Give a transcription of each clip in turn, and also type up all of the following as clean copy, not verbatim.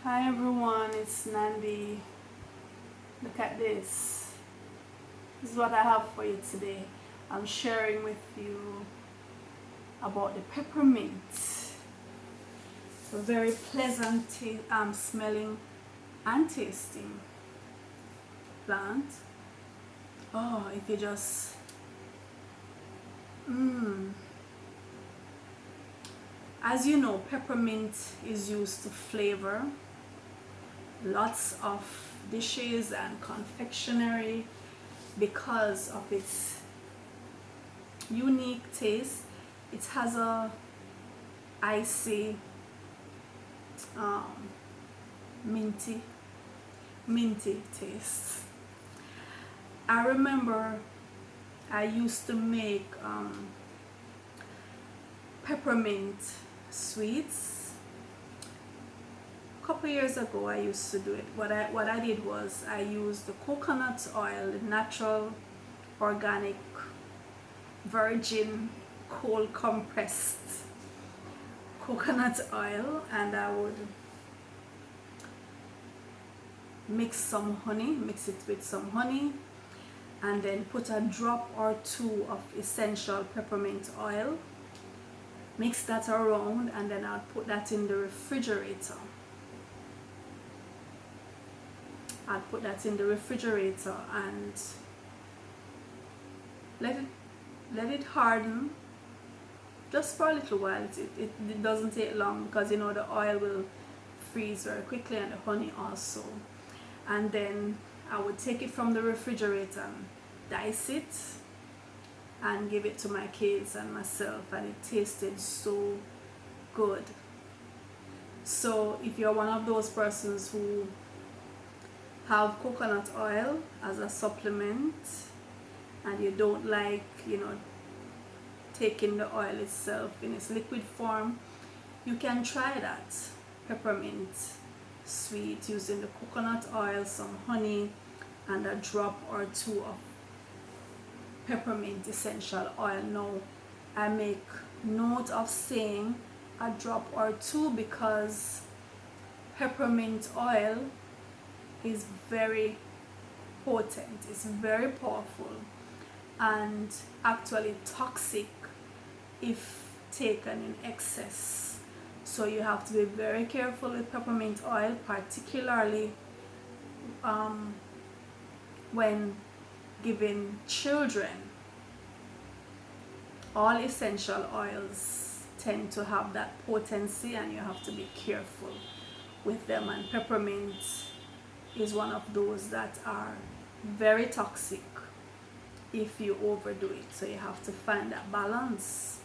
Hi everyone, it's Nandi. Look at this. This is what I have for you today. I'm sharing with you about the peppermint. A very pleasant smelling and tasting plant. Oh, if you just as you know, peppermint is used to flavor lots of dishes and confectionery because of its unique taste. It has a icy, um, minty, minty taste. I remember I used to make peppermint sweets. A couple years ago I used to do it. What I did was I used the coconut oil, the natural, organic, virgin, cold compressed coconut oil, and I would mix it with some honey, and then put a drop or two of essential peppermint oil, mix that around, and then I'll put that in the refrigerator. And let it harden just for a little while. It doesn't take long because the oil will freeze very quickly, and the honey also. And then I would take it from the refrigerator and dice it and give it to my kids and myself, and it tasted so good. So if you're one of those persons who have coconut oil as a supplement and you don't like taking the oil itself in its liquid form, you can try that peppermint sweet using the coconut oil, some honey, and a drop or two of peppermint essential oil. Now I make note of saying a drop or two because peppermint oil is very potent, it's very powerful, and actually toxic if taken in excess. So you have to be very careful with peppermint oil, particularly when giving children. All essential oils tend to have that potency, and you have to be careful with them, and peppermint is one of those that are very toxic if you overdo it. So you have to find that balance,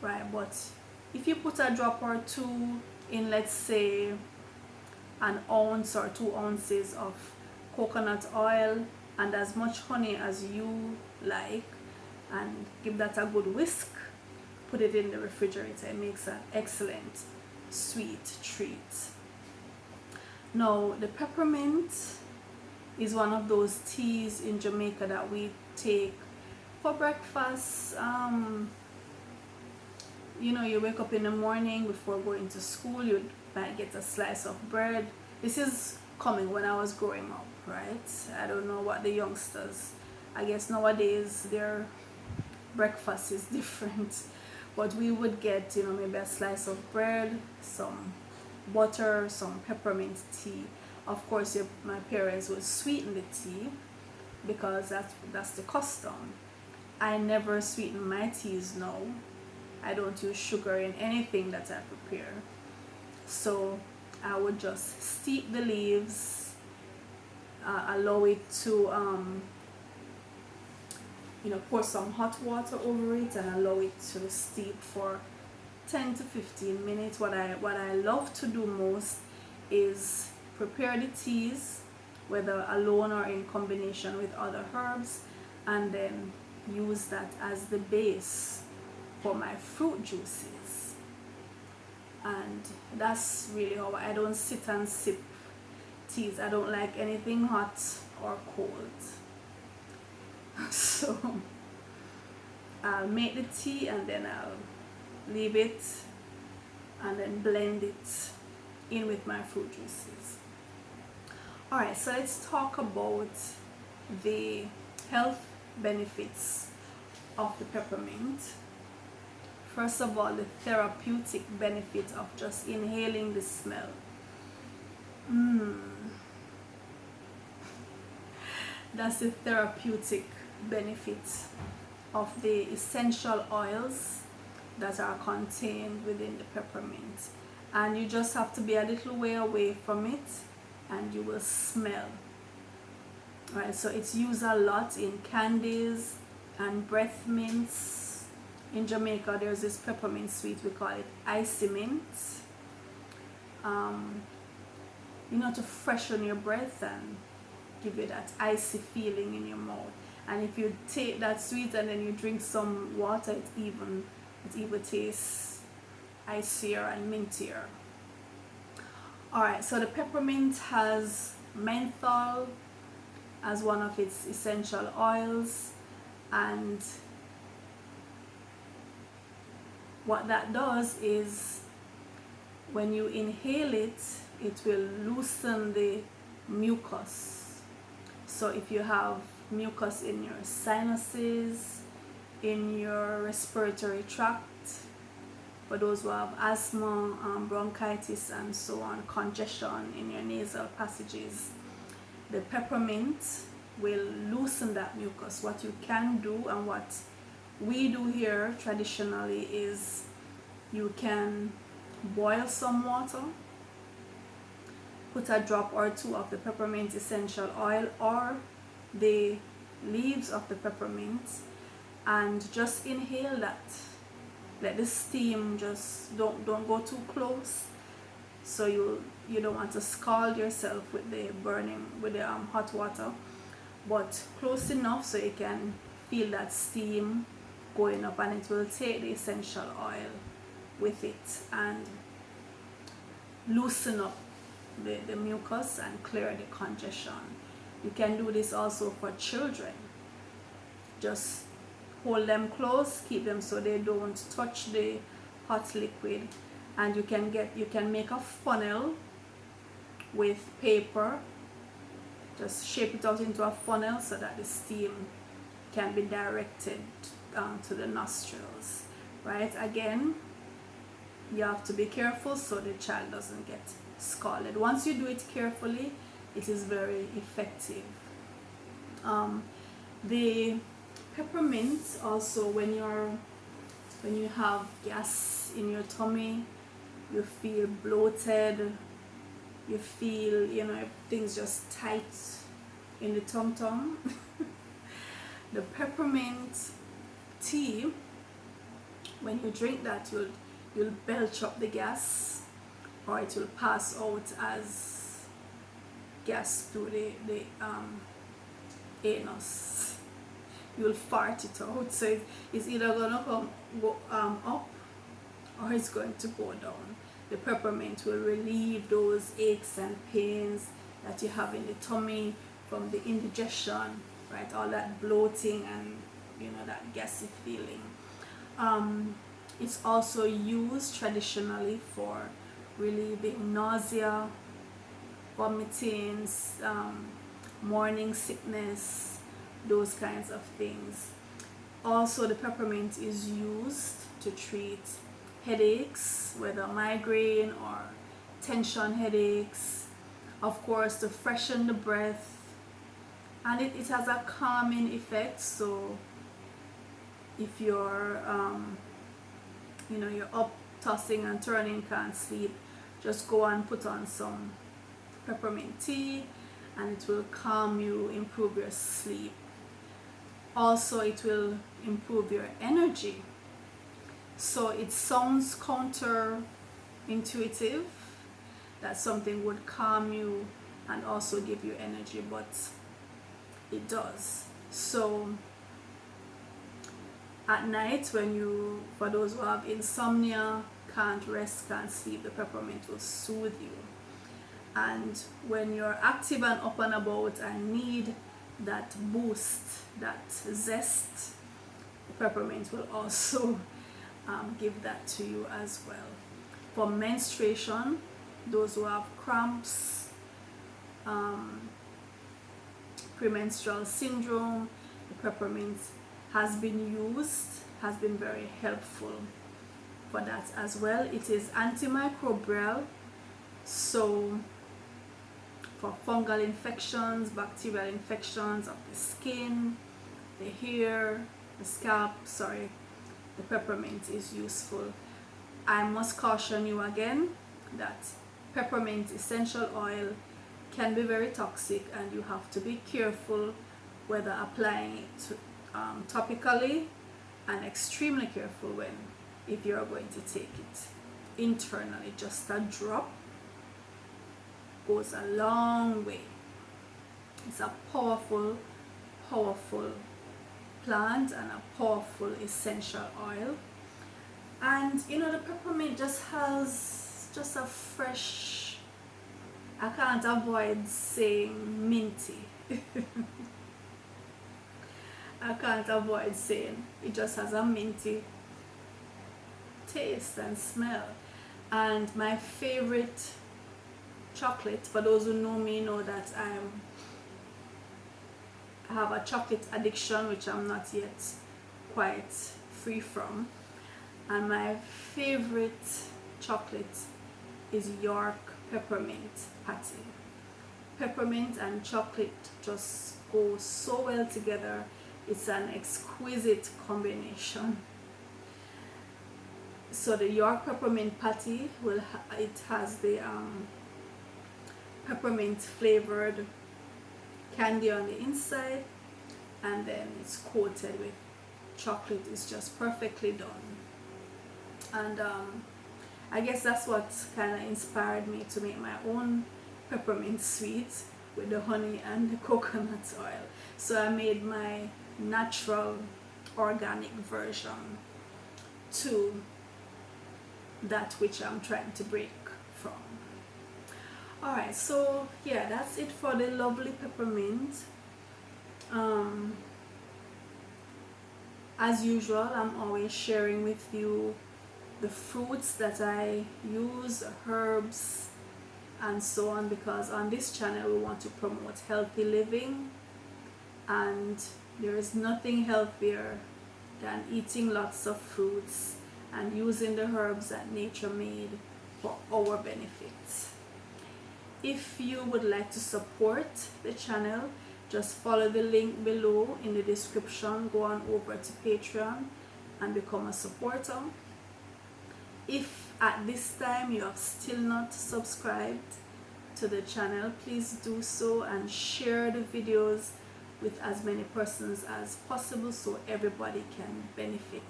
right? But if you put a drop or two in, let's say, an ounce or 2 ounces of coconut oil and as much honey as you like, and give that a good whisk, put it in the refrigerator, it makes an excellent sweet treat. Now the peppermint is one of those teas in Jamaica that we take for breakfast. You wake up in the morning before going to school, you might get a slice of bread. This is coming when I was growing up, right? I don't know what the youngsters, I guess nowadays their breakfast is different, but we would get maybe a slice of bread, some butter, some peppermint tea. Of course my parents would sweeten the tea because that's the custom. I never sweeten my teas now. I don't use sugar in anything that I prepare. So I would just steep the leaves, allow it to pour some hot water over it and allow it to steep for 10 to 15 minutes. What I love to do most is prepare the teas, whether alone or in combination with other herbs, and then use that as the base for my fruit juices. And that's really how I don't sit and sip teas. I don't like anything hot or cold. So I'll make the tea and then I'll leave it and then blend it in with my fruit juices. Alright, so let's talk about the health benefits of the peppermint. First of all, the therapeutic benefit of just inhaling the smell. That's the therapeutic benefit of the essential oils that are contained within the peppermint. And you just have to be a little way away from it and you will smell. Right, so it's used a lot in candies and breath mints. In Jamaica, there's this peppermint sweet, we call it icy mint. To freshen your breath and give you that icy feeling in your mouth. And if you take that sweet and then you drink some water, it even tastes icier and mintier. Alright, so the peppermint has menthol as one of its essential oils, and what that does is when you inhale it, it will loosen the mucus. So if you have mucus in your sinuses, in your respiratory tract, for those who have asthma, bronchitis and so on, congestion in your nasal passages, the peppermint will loosen that mucus. What you can do and what we do here traditionally is you can boil some water, put a drop or two of the peppermint essential oil or the leaves of the peppermint, and just inhale that. Let the steam just don't go too close, so you don't want to scald yourself with the hot water, but close enough so you can feel that steam going up, and it will take the essential oil with it and loosen up the mucus and clear the congestion. You can do this also for children. Just hold them close, keep them so they don't touch the hot liquid, and you can make a funnel with paper. Just shape it out into a funnel so that the steam can be directed to the nostrils. Right, again, you have to be careful so the child doesn't get scalded. Once you do it carefully, it is very effective. The peppermint also, when you have gas in your tummy, you feel bloated, you feel things just tight in the tum. The peppermint tea, when you drink that, you'll belch up the gas, or it will pass out as gas through the anus. You'll fart it out, so it's either gonna go up or it's going to go down. The peppermint will relieve those aches and pains that you have in the tummy from the indigestion, right? All that bloating and that gassy feeling. It's also used traditionally for relieving nausea, vomiting, morning sickness, those kinds of things. Also, the peppermint is used to treat headaches, whether migraine or tension headaches, of course to freshen the breath, and it has a calming effect. So if you're you're up tossing and turning, can't sleep, just go and put on some peppermint tea and it will calm you, improve your sleep. Also, it will improve your energy. So it sounds counterintuitive that something would calm you and also give you energy, but it does. So at night, for those who have insomnia, can't rest, can't sleep, the peppermint will soothe you. And when you're active and up and about and need that boost, that zest, the peppermint will also give that to you as well. For menstruation, those who have cramps, premenstrual syndrome. The peppermint has been very helpful for that as well. It is antimicrobial, so for fungal infections, bacterial infections of the skin, the hair, the scalp, the peppermint is useful. I must caution you again that peppermint essential oil can be very toxic, and you have to be careful whether applying it topically, and extremely careful if you're going to take it internally. Just a drop goes a long way. It's a powerful plant and a powerful essential oil. And the peppermint just has a fresh, I can't avoid saying minty. I can't avoid saying it just has a minty taste and smell. And my favorite chocolate, for those who know me know that I have a chocolate addiction, which I'm not yet quite free from. And my favorite chocolate is York peppermint patty. Peppermint and chocolate just go so well together. It's an exquisite combination. So the York peppermint patty it has the peppermint flavored candy on the inside, and then it's coated with chocolate. It's just perfectly done. And I guess that's what kind of inspired me to make my own peppermint sweet with the honey and the coconut oil. So I made my natural organic version to that which I'm trying to break from. Alright, so yeah, that's it for the lovely peppermint. As usual, I'm always sharing with you the fruits that I use, herbs and so on, because on this channel we want to promote healthy living, and there is nothing healthier than eating lots of fruits and using the herbs that nature made for our benefits. If you would like to support the channel, just follow the link below in the description. Go on over to Patreon and become a supporter. If at this time you have still not subscribed to the channel, please do so and share the videos with as many persons as possible so everybody can benefit.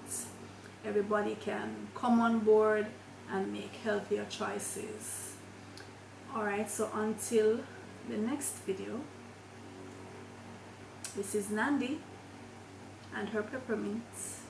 Everybody can come on board and make healthier choices. Alright, so until the next video, this is Nandi and her peppermints.